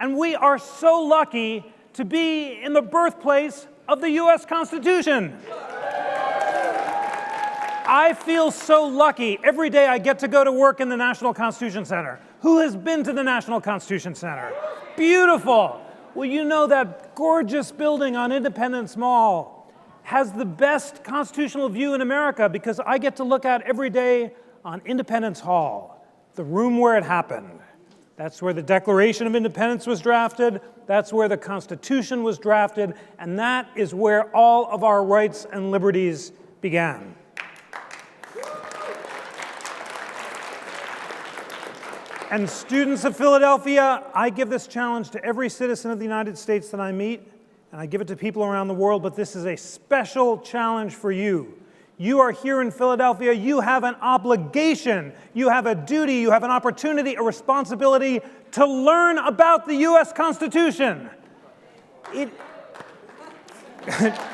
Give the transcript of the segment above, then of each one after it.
And we are so lucky to be in the birthplace of the U.S. Constitution. I feel so lucky. Every day I get to go to work in the National Constitution Center. Who has been to the National Constitution Center? Beautiful. Well, you know that gorgeous building on Independence Mall has the best constitutional view in America because I get to look out every day on Independence Hall, the room where it happened. That's where the Declaration of Independence was drafted, that's where the Constitution was drafted, and that is where all of our rights and liberties began. And students of Philadelphia, I give this challenge to every citizen of the United States that I meet, and I give it to people around the world, but this is a special challenge for you. You are here in Philadelphia, you have an obligation, you have a duty, you have an opportunity, a responsibility to learn about the U.S. Constitution.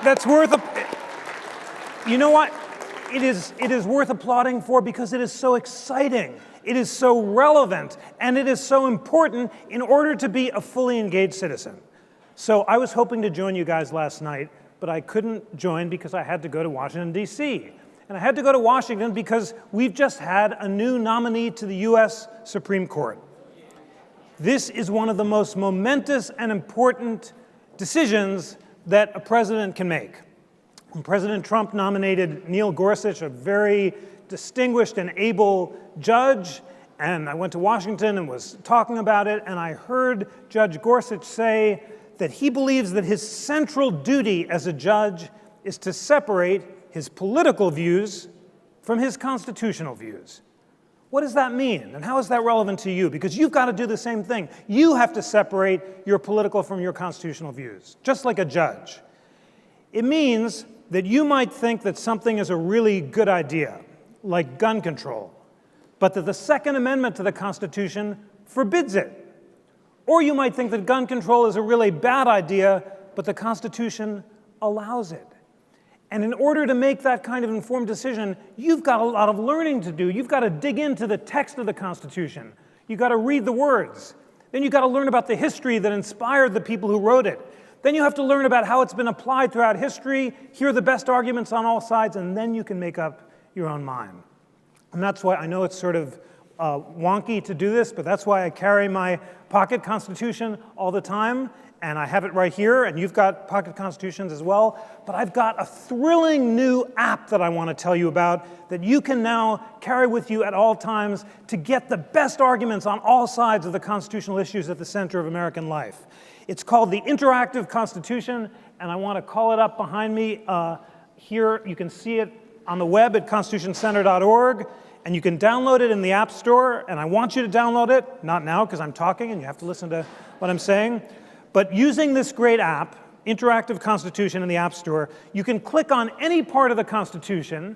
That's worth you know what? It is worth applauding for because it is so exciting. It is so relevant, and it is so important in order to be a fully engaged citizen. So I was hoping to join you guys last night, but I couldn't join because I had to go to Washington, D.C. And I had to go to Washington because we've just had a new nominee to the U.S. Supreme Court. This is one of the most momentous and important decisions that a president can make. When President Trump nominated Neil Gorsuch, a very distinguished and able judge, and I went to Washington and was talking about it, and I heard Judge Gorsuch say that he believes that his central duty as a judge is to separate his political views from his constitutional views. What does that mean, and how is that relevant to you? Because you've got to do the same thing. You have to separate your political from your constitutional views, just like a judge. It means that you might think that something is a really good idea, like gun control, but that the Second Amendment to the Constitution forbids it. Or you might think that gun control is a really bad idea, but the Constitution allows it. And in order to make that kind of informed decision, you've got a lot of learning to do. You've got to dig into the text of the Constitution. You've got to read the words. Then you've got to learn about the history that inspired the people who wrote it. Then you have to learn about how it's been applied throughout history, hear the best arguments on all sides, and then you can make up your own mind. And that's why I know it's sort of wonky to do this, but that's why I carry my pocket Constitution all the time, and I have it right here, and you've got pocket Constitutions as well. But I've got a thrilling new app that I want to tell you about that you can now carry with you at all times to get the best arguments on all sides of the constitutional issues at the center of American life. It's called the Interactive Constitution, and I want to call it up behind me. Here, you can see it on the web at constitutioncenter.org, and you can download it in the App Store, and I want you to download it, not now because I'm talking and you have to listen to what I'm saying, but using this great app, Interactive Constitution in the App Store, you can click on any part of the Constitution,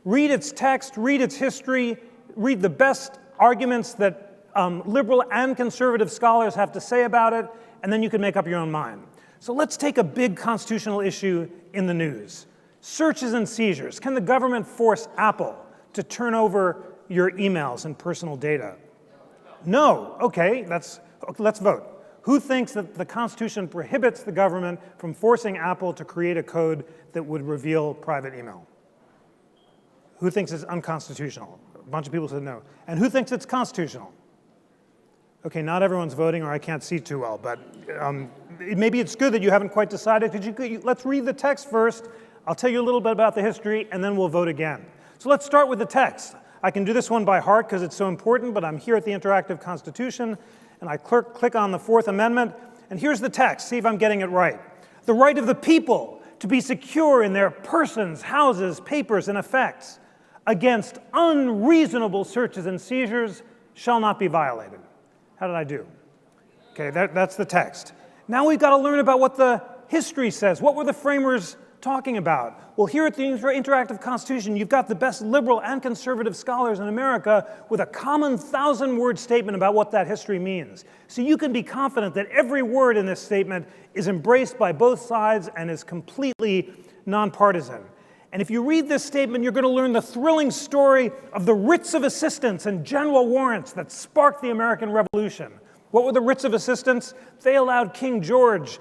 read its text, read its history, read the best arguments that liberal and conservative scholars have to say about it, and then you can make up your own mind. So let's take a big constitutional issue in the news. Searches and seizures. Can the government force Apple to turn over your emails and personal data? No. Okay, let's vote. Who thinks that the Constitution prohibits the government from forcing Apple to create a code that would reveal private email? Who thinks it's unconstitutional? A bunch of people said no. And who thinks it's constitutional? Okay, not everyone's voting, or I can't see too well, but maybe it's good that you haven't quite decided. Let's read the text first. I'll tell you a little bit about the history, and then we'll vote again. So let's start with the text. I can do this one by heart because it's so important, but I'm here at the Interactive Constitution, and I click on the Fourth Amendment, and here's the text. See if I'm getting it right. The right of the people to be secure in their persons, houses, papers, and effects against unreasonable searches and seizures shall not be violated. How did I do? Okay, that's the text. Now we've got to learn about what the history says. What were the framers talking about? Well, here at the Interactive Constitution, you've got the best liberal and conservative scholars in America with a common 1,000-word statement about what that history means. So you can be confident that every word in this statement is embraced by both sides and is completely nonpartisan. And if you read this statement, you're going to learn the thrilling story of the writs of assistance and general warrants that sparked the American Revolution. What were the writs of assistance? They allowed King George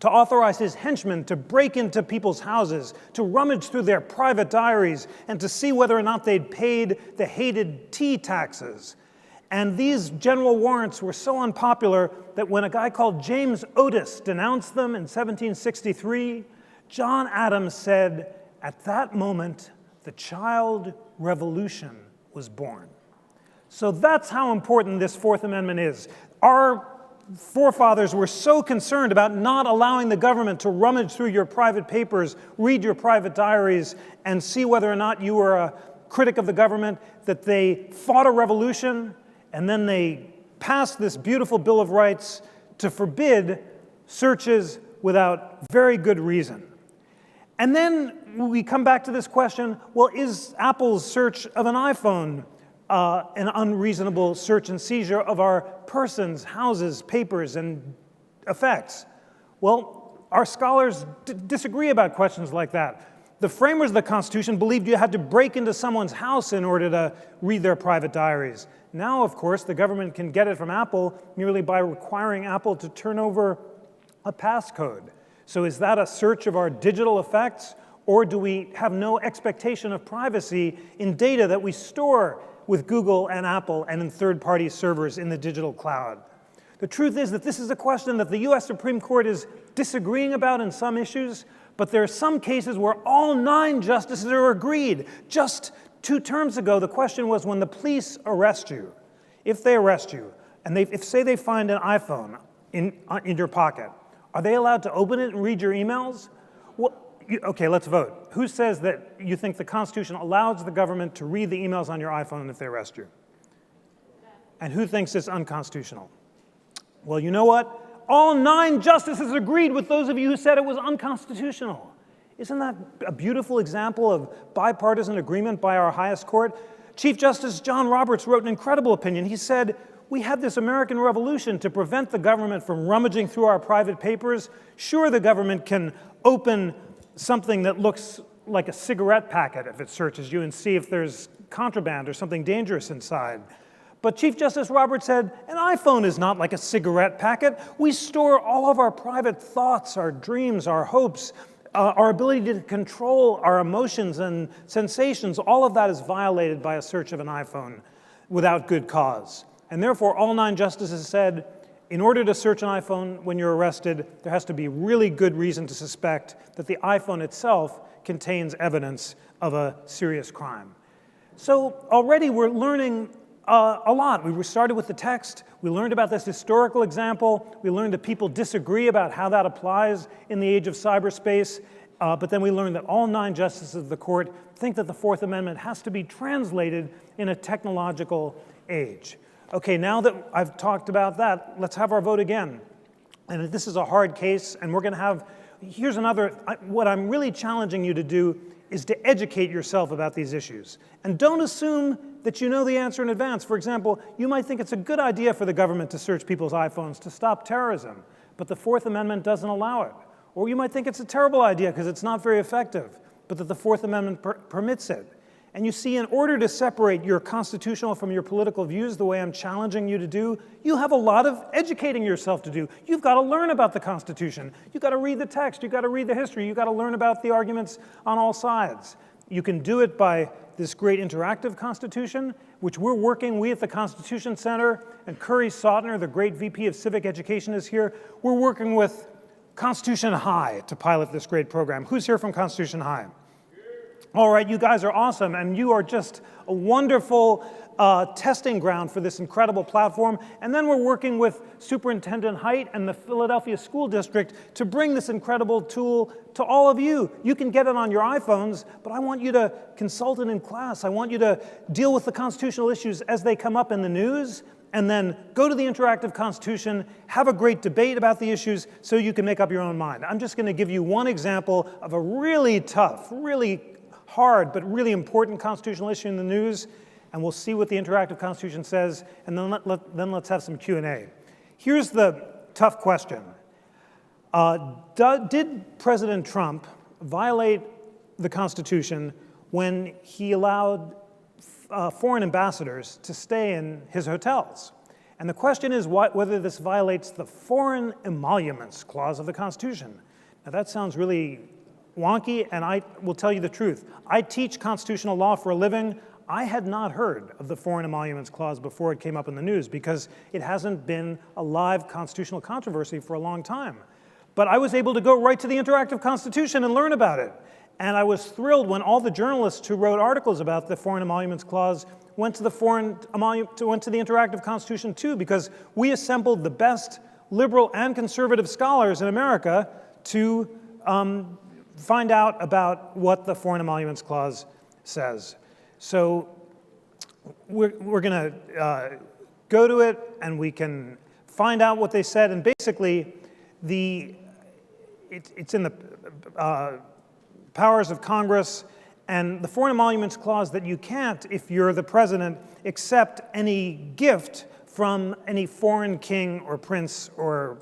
to authorize his henchmen to break into people's houses, to rummage through their private diaries, and to see whether or not they'd paid the hated tea taxes. And these general warrants were so unpopular that when a guy called James Otis denounced them in 1763, John Adams said, "At that moment, the child revolution was born." So that's how important this Fourth Amendment is. Our forefathers were so concerned about not allowing the government to rummage through your private papers, read your private diaries, and see whether or not you were a critic of the government, that they fought a revolution, and then they passed this beautiful Bill of Rights to forbid searches without very good reason. And then we come back to this question, well, is Apple's search of an iPhone an unreasonable search and seizure of our persons, houses, papers, and effects? Well, our scholars disagree about questions like that. The framers of the Constitution believed you had to break into someone's house in order to read their private diaries. Now, of course, the government can get it from Apple merely by requiring Apple to turn over a passcode. So is that a search of our digital effects, or do we have no expectation of privacy in data that we store with Google and Apple and in third-party servers in the digital cloud? The truth is that this is a question that the US Supreme Court is disagreeing about in some issues, but there are some cases where all 9 justices are agreed. Just 2 terms ago, the question was, when the police arrest you, if they arrest you, and if say they find an iPhone in your pocket, are they allowed to open it and read your emails? Well, okay, let's vote. Who says that you think the Constitution allows the government to read the emails on your iPhone if they arrest you? And who thinks it's unconstitutional? Well, you know what? All 9 justices agreed with those of you who said it was unconstitutional. Isn't that a beautiful example of bipartisan agreement by our highest court? Chief Justice John Roberts wrote an incredible opinion. He said, "We had this American Revolution to prevent the government from rummaging through our private papers. Sure, the government can open something that looks like a cigarette packet if it searches you and see if there's contraband or something dangerous inside. But Chief Justice Roberts said, an iPhone is not like a cigarette packet. We store all of our private thoughts, our dreams, our hopes, our ability to control our emotions and sensations. All of that is violated by a search of an iPhone without good cause. And therefore, all 9 justices said, in order to search an iPhone when you're arrested, there has to be really good reason to suspect that the iPhone itself contains evidence of a serious crime. So already we're learning a lot. We started with the text. We learned about this historical example. We learned that people disagree about how that applies in the age of cyberspace. But then we learned that all 9 justices of the court think that the Fourth Amendment has to be translated in a technological age. Okay, now that I've talked about that, let's have our vote again. And this is a hard case, and we're going to have, here's another, what I'm really challenging you to do is to educate yourself about these issues. And don't assume that you know the answer in advance. For example, you might think it's a good idea for the government to search people's iPhones to stop terrorism, but the Fourth Amendment doesn't allow it. Or you might think it's a terrible idea because it's not very effective, but that the Fourth Amendment permits it. And you see, in order to separate your constitutional from your political views the way I'm challenging you to do, you have a lot of educating yourself to do. You've got to learn about the Constitution. You've got to read the text. You've got to read the history. You've got to learn about the arguments on all sides. You can do it by this great interactive Constitution, which we at the Constitution Center, and Curry Sautner, the great VP of Civic Education, is here. We're working with Constitution High to pilot this great program. Who's here from Constitution High? All right, you guys are awesome, and you are just a wonderful testing ground for this incredible platform. And then we're working with Superintendent Height and the Philadelphia School District to bring this incredible tool to all of you. You can get it on your iPhones, but I want you to consult it in class. I want you to deal with the constitutional issues as they come up in the news, and then go to the interactive Constitution, have a great debate about the issues so you can make up your own mind. I'm just going to give you one example of a really tough, really hard but really important constitutional issue in the news, and we'll see what the interactive Constitution says, and then let's have some Q&A. Here's the tough question. Did President Trump violate the Constitution when he allowed foreign ambassadors to stay in his hotels? And the question is whether this violates the Foreign Emoluments Clause of the Constitution. Now that sounds really wonky, and I will tell you the truth. I teach constitutional law for a living. I had not heard of the Foreign Emoluments Clause before it came up in the news because it hasn't been a live constitutional controversy for a long time. But I was able to go right to the Interactive Constitution and learn about it. And I was thrilled when all the journalists who wrote articles about the Foreign Emoluments Clause went to the Interactive Constitution too, because we assembled the best liberal and conservative scholars in America to find out about what the Foreign Emoluments Clause says. So we're going to go to it, and we can find out what they said. And basically, it's in the powers of Congress, and the Foreign Emoluments Clause that you can't, if you're the president, accept any gift from any foreign king or prince or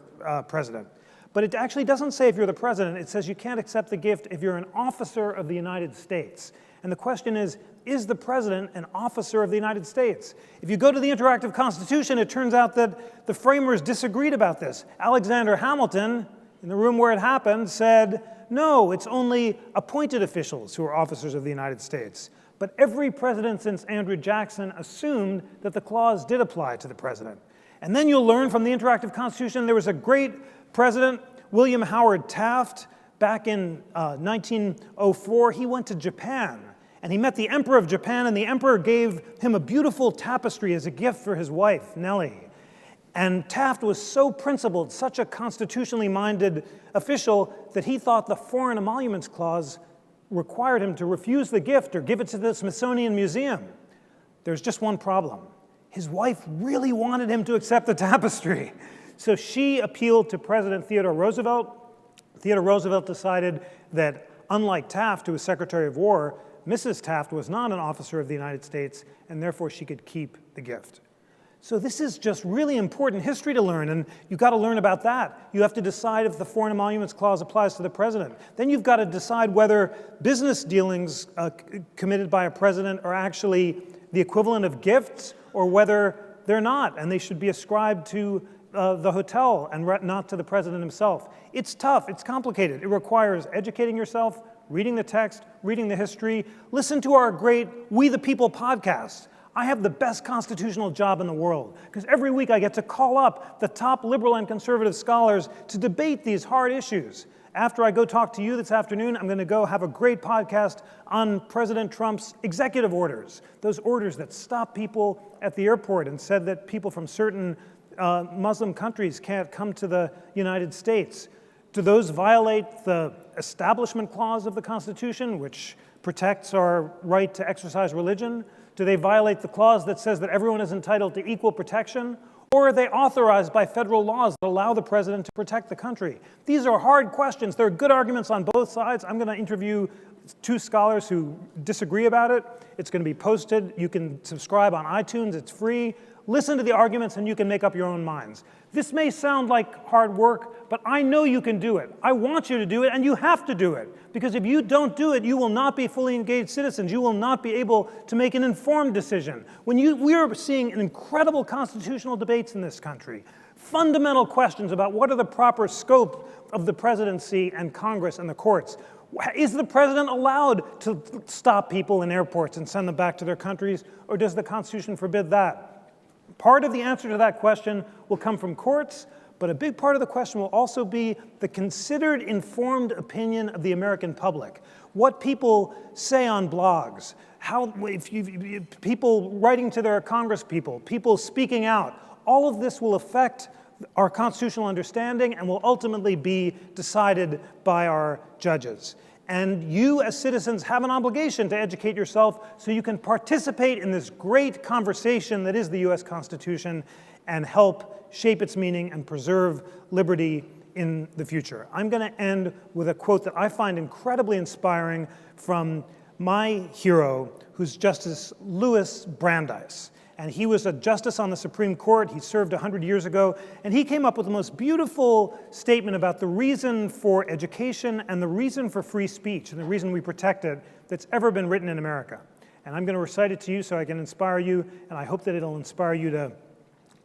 president. But it actually doesn't say if you're the president. It says you can't accept the gift if you're an officer of the United States. And the question is the president an officer of the United States? If you go to the Interactive Constitution, it turns out that the framers disagreed about this. Alexander Hamilton, in the room where it happened, said, no, it's only appointed officials who are officers of the United States. But every president since Andrew Jackson assumed that the clause did apply to the president. And then you'll learn from the Interactive Constitution there was a great president, William Howard Taft, back in 1904. He went to Japan, and he met the Emperor of Japan, and the Emperor gave him a beautiful tapestry as a gift for his wife, Nellie. And Taft was so principled, such a constitutionally minded official, that he thought the Foreign Emoluments Clause required him to refuse the gift or give it to the Smithsonian Museum. There's just one problem. His wife really wanted him to accept the tapestry. So she appealed to President Theodore Roosevelt. Theodore Roosevelt decided that, unlike Taft, who was Secretary of War, Mrs. Taft was not an officer of the United States, and therefore she could keep the gift. So this is just really important history to learn, and you've got to learn about that. You have to decide if the Foreign Emoluments Clause applies to the president. Then you've got to decide whether business dealings committed by a president are actually the equivalent of gifts, or whether they're not, and they should be ascribed to the hotel and not to the president himself. It's tough, it's complicated. It requires educating yourself, reading the text, reading the history. Listen to our great We the People podcast. I have the best constitutional job in the world, because every week I get to call up the top liberal and conservative scholars to debate these hard issues. After I go talk to you this afternoon, I'm going to go have a great podcast on President Trump's executive orders, those orders that stop people at the airport and said that people from certain Muslim countries can't come to the United States. Do those violate the Establishment Clause of the Constitution, which protects our right to exercise religion? Do they violate the clause that says that everyone is entitled to equal protection? Or are they authorized by federal laws that allow the president to protect the country? These are hard questions. There are good arguments on both sides. I'm going to interview two scholars who disagree about it. It's going to be posted. You can subscribe on iTunes. It's free. Listen to the arguments, and you can make up your own minds. This may sound like hard work, but I know you can do it. I want you to do it, and you have to do it. Because if you don't do it, you will not be fully engaged citizens. You will not be able to make an informed decision. We are seeing incredible constitutional debates in this country. Fundamental questions about what are the proper scope of the presidency and Congress and the courts. Is the president allowed to stop people in airports and send them back to their countries, or does the Constitution forbid that? Part of the answer to that question will come from courts, but a big part of the question will also be the considered, informed opinion of the American public. What people say on blogs, people writing to their congresspeople, people speaking out, all of this will affect our constitutional understanding and will ultimately be decided by our judges. And you, as citizens, have an obligation to educate yourself so you can participate in this great conversation that is the U.S. Constitution and help shape its meaning and preserve liberty in the future. I'm going to end with a quote that I find incredibly inspiring from my hero, who's Justice Louis Brandeis. And he was a justice on the Supreme Court. He served 100 years ago. And he came up with the most beautiful statement about the reason for education and the reason for free speech and the reason we protect it that's ever been written in America. And I'm going to recite it to you so I can inspire you, and I hope that it'll inspire you to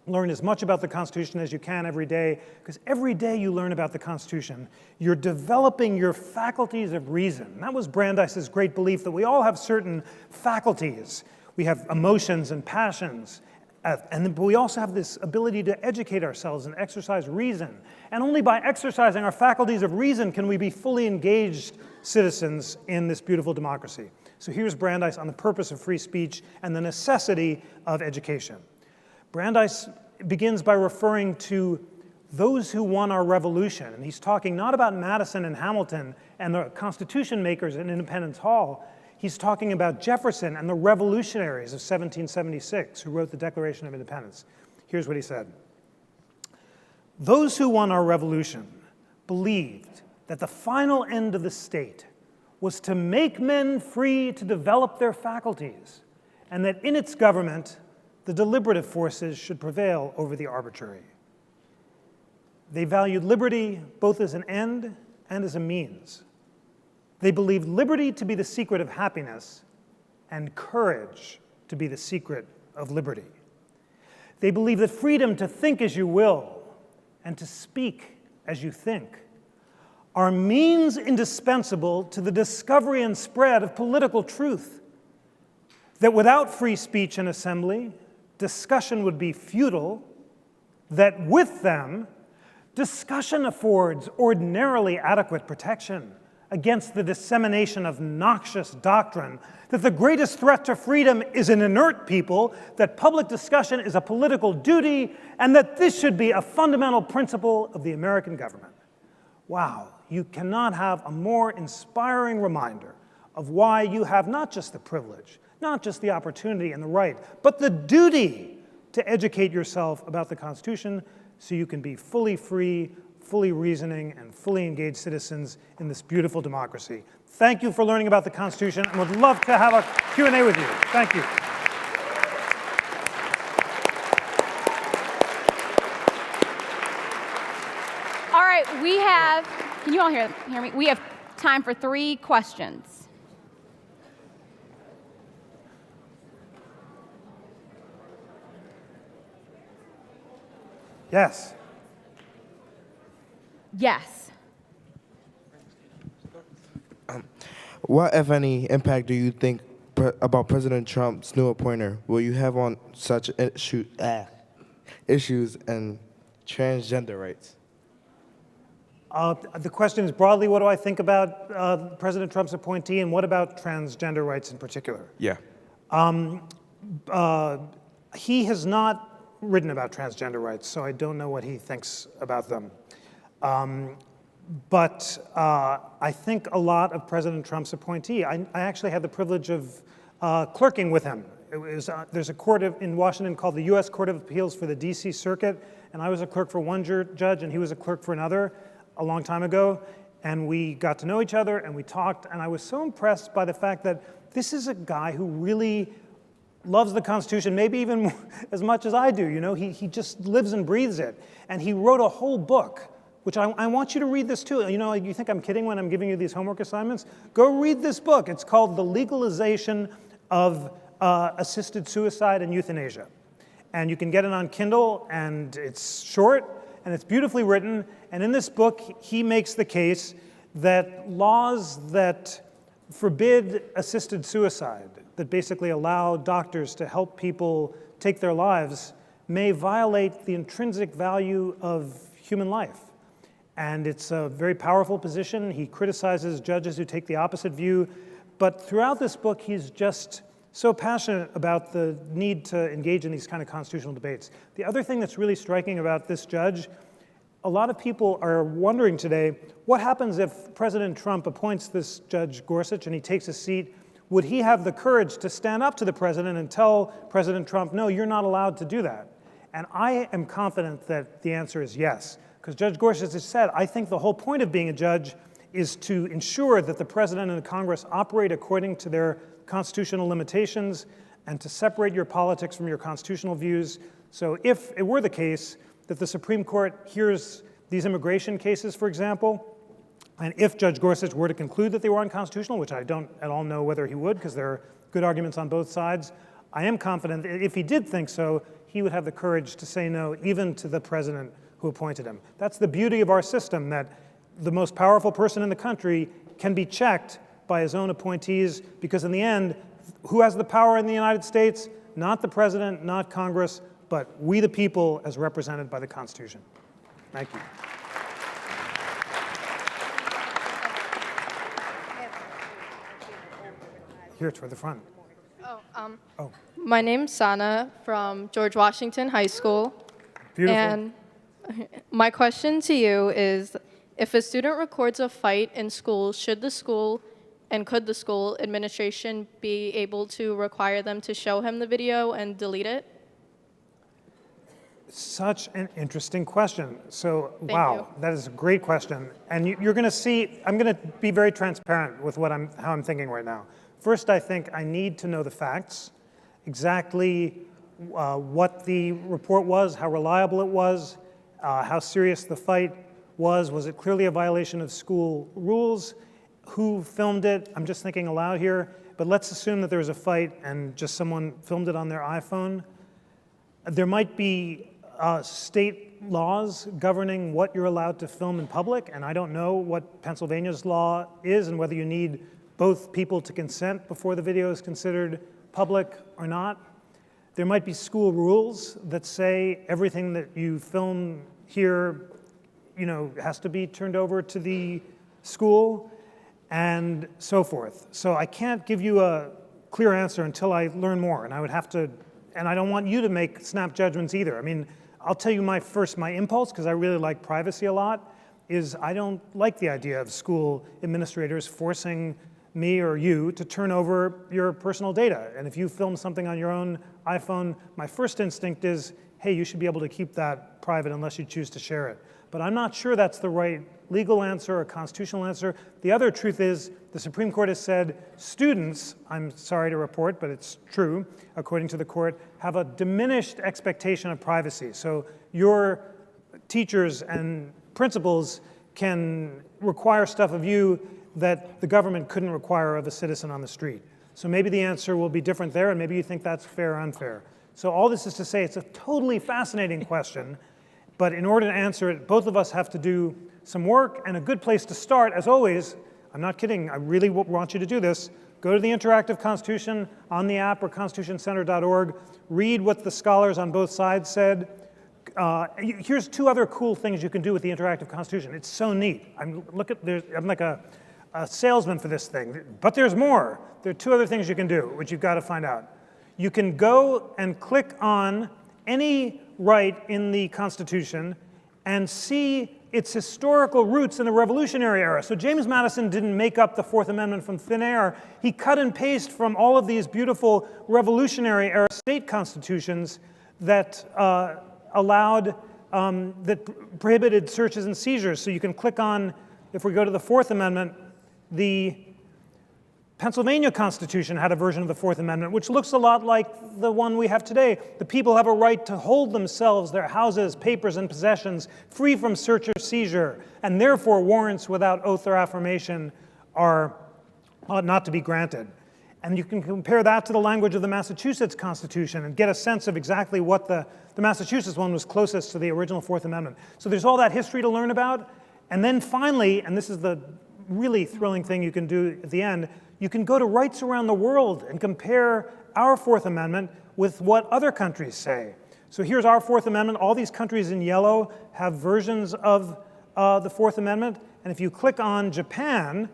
Learn as much about the Constitution as you can every day, because every day you learn about the Constitution, you're developing your faculties of reason. And that was Brandeis's great belief, that we all have certain faculties. We have emotions and passions, but we also have this ability to educate ourselves and exercise reason. And only by exercising our faculties of reason can we be fully engaged citizens in this beautiful democracy. So here's Brandeis on the purpose of free speech and the necessity of education. Brandeis begins by referring to those who won our revolution. And he's talking not about Madison and Hamilton and the Constitution makers in Independence Hall. He's talking about Jefferson and the revolutionaries of 1776 who wrote the Declaration of Independence. Here's what he said. Those who won our revolution believed that the final end of the state was to make men free to develop their faculties, and that in its government, the deliberative forces should prevail over the arbitrary. They valued liberty both as an end and as a means. They believed liberty to be the secret of happiness and courage to be the secret of liberty. They believed that freedom to think as you will and to speak as you think are means indispensable to the discovery and spread of political truth. That without free speech and assembly, discussion would be futile, that with them, discussion affords ordinarily adequate protection against the dissemination of noxious doctrine, that the greatest threat to freedom is an inert people, that public discussion is a political duty, and that this should be a fundamental principle of the American government. Wow, you cannot have a more inspiring reminder of why you have not just the privilege, not just the opportunity and the right, but the duty to educate yourself about the Constitution so you can be fully free, fully reasoning, and fully engaged citizens in this beautiful democracy. Thank you for learning about the Constitution, and would love to have a Q&A with you. Thank you. All right, we have, can you all hear me? We have time for 3 questions. Yes. Yes. What, if any, impact do you think about President Trump's new appointment will you have on such issues and transgender rights? The question is broadly, what do I think about President Trump's appointee, and what about transgender rights in particular? Yeah. He has not written about transgender rights, so I don't know what he thinks about them. But I think a lot of President Trump's appointee. I actually had the privilege of clerking with him. There's a court in Washington called the U.S. Court of Appeals for the D.C. Circuit, and I was a clerk for one judge, and he was a clerk for another a long time ago. And we got to know each other, and we talked, and I was so impressed by the fact that this is a guy who really loves the Constitution, maybe even as much as I do. You know, he just lives and breathes it. And he wrote a whole book, which I want you to read this too. You know, you think I'm kidding when I'm giving you these homework assignments? Go read this book. It's called The Legalization of Assisted Suicide and Euthanasia. And you can get it on Kindle, and it's short, and it's beautifully written. And in this book, he makes the case that laws that forbid assisted suicide, that basically allow doctors to help people take their lives, may violate the intrinsic value of human life. And it's a very powerful position. He criticizes judges who take the opposite view. But throughout this book, he's just so passionate about the need to engage in these kind of constitutional debates. The other thing that's really striking about this judge, a lot of people are wondering today, what happens if President Trump appoints this Judge Gorsuch and he takes a seat? Would he have the courage to stand up to the president and tell President Trump, no, you're not allowed to do that? And I am confident that the answer is yes. Because Judge Gorsuch has said, I think the whole point of being a judge is to ensure that the president and the Congress operate according to their constitutional limitations and to separate your politics from your constitutional views. So if it were the case that the Supreme Court hears these immigration cases, for example, and if Judge Gorsuch were to conclude that they were unconstitutional, which I don't at all know whether he would, because there are good arguments on both sides, I am confident that if he did think so, he would have the courage to say no even to the president who appointed him. That's the beauty of our system, that the most powerful person in the country can be checked by his own appointees, because in the end, who has the power in the United States? Not the president, not Congress, but we the people as represented by the Constitution. Thank you. Here toward the front. My name's Sana from George Washington High School. Beautiful. And my question to you is, if a student records a fight in school, could the school administration be able to require them to show him the video and delete it? Such an interesting question. So, Thank wow, you. that is a great question. And you're going to see, I'm going to be very transparent with how I'm thinking right now. First, I think I need to know the facts, exactly what the report was, how reliable it was, how serious the fight was it clearly a violation of school rules, who filmed it. I'm just thinking aloud here, but let's assume that there was a fight and just someone filmed it on their iPhone. There might be state laws governing what you're allowed to film in public, and I don't know what Pennsylvania's law is and whether you need both people to consent before the video is considered public or not. There might be school rules that say everything that you film here, has to be turned over to the school, and so forth. So I can't give you a clear answer until I learn more, and I would have to, and I don't want you to make snap judgments either. I mean, I'll tell you my impulse, because I really like privacy a lot, is I don't like the idea of school administrators forcing me or you to turn over your personal data. And if you film something on your own iPhone, my first instinct is, hey, you should be able to keep that private unless you choose to share it. But I'm not sure that's the right legal answer or constitutional answer. The other truth is the Supreme Court has said students, I'm sorry to report, but it's true, according to the court, have a diminished expectation of privacy. So your teachers and principals can require stuff of you that the government couldn't require of a citizen on the street. So maybe the answer will be different there, and maybe you think that's fair or unfair. So all this is to say it's a totally fascinating question, but in order to answer it, both of us have to do some work, and a good place to start, as always, I'm not kidding, I really want you to do this, go to the Interactive Constitution on the app or constitutioncenter.org, read what the scholars on both sides said. Here's two other cool things you can do with the Interactive Constitution. It's so neat. I'm like a salesman for this thing, but there's more. There are two other things you can do, which you've got to find out. You can go and click on any right in the Constitution and see its historical roots in the Revolutionary era. So James Madison didn't make up the Fourth Amendment from thin air. He cut and pasted from all of these beautiful Revolutionary era state constitutions that that prohibited searches and seizures. So you can click on, if we go to the Fourth Amendment, the Pennsylvania Constitution had a version of the Fourth Amendment, which looks a lot like the one we have today. The people have a right to hold themselves, their houses, papers, and possessions free from search or seizure, and therefore warrants without oath or affirmation ought not to be granted. And you can compare that to the language of the Massachusetts Constitution and get a sense of exactly what the Massachusetts one was closest to the original Fourth Amendment. So there's all that history to learn about. And then finally, and this is the really thrilling thing you can do at the end, you can go to rights around the world and compare our Fourth Amendment with what other countries say. So here's our Fourth Amendment. All these countries in yellow have versions of the Fourth Amendment. And if you click on Japan,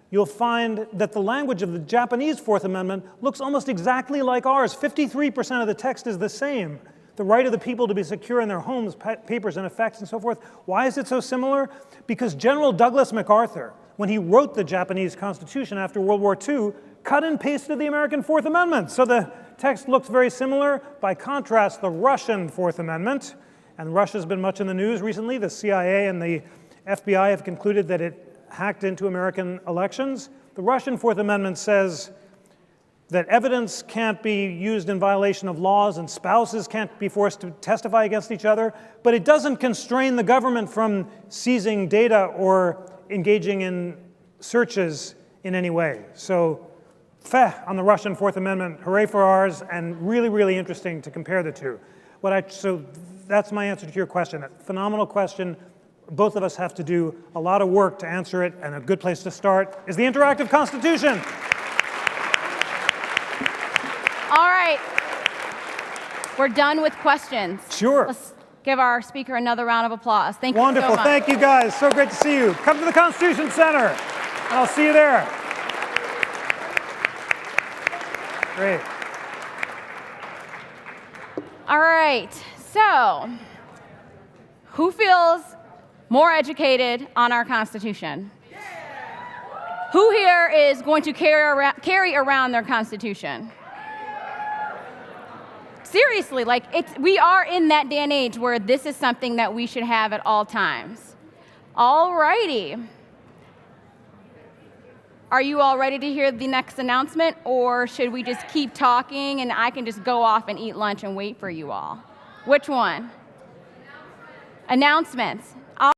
you'll find that the language of the Japanese Fourth Amendment looks almost exactly like ours. 53% of the text is the same. The right of the people to be secure in their homes, papers, and effects, and so forth. Why is it so similar? Because General Douglas MacArthur, when he wrote the Japanese Constitution after World War II, cut and pasted the American Fourth Amendment. So the text looks very similar. By contrast, the Russian Fourth Amendment, and Russia's been much in the news recently, the CIA and the FBI have concluded that it hacked into American elections. The Russian Fourth Amendment says that evidence can't be used in violation of laws and spouses can't be forced to testify against each other, but it doesn't constrain the government from seizing data or engaging in searches in any way. So, on the Russian Fourth Amendment, hooray for ours, and really, really interesting to compare the two. So that's my answer to your question. A phenomenal question. Both of us have to do a lot of work to answer it, and a good place to start is the interactive Constitution. All right. We're done with questions. Sure. Let's give our speaker another round of applause. Thank you Wonderful. so much. Thank you, guys. So great to see you. Come to the Constitution Center, and I'll see you there. Great. All right. So, who feels more educated on our Constitution? Who here is going to carry around their Constitution? Seriously, we are in that day and age where this is something that we should have at all times. All righty. Are you all ready to hear the next announcement, or should we just keep talking and I can just go off and eat lunch and wait for you all? Which one? Announcements.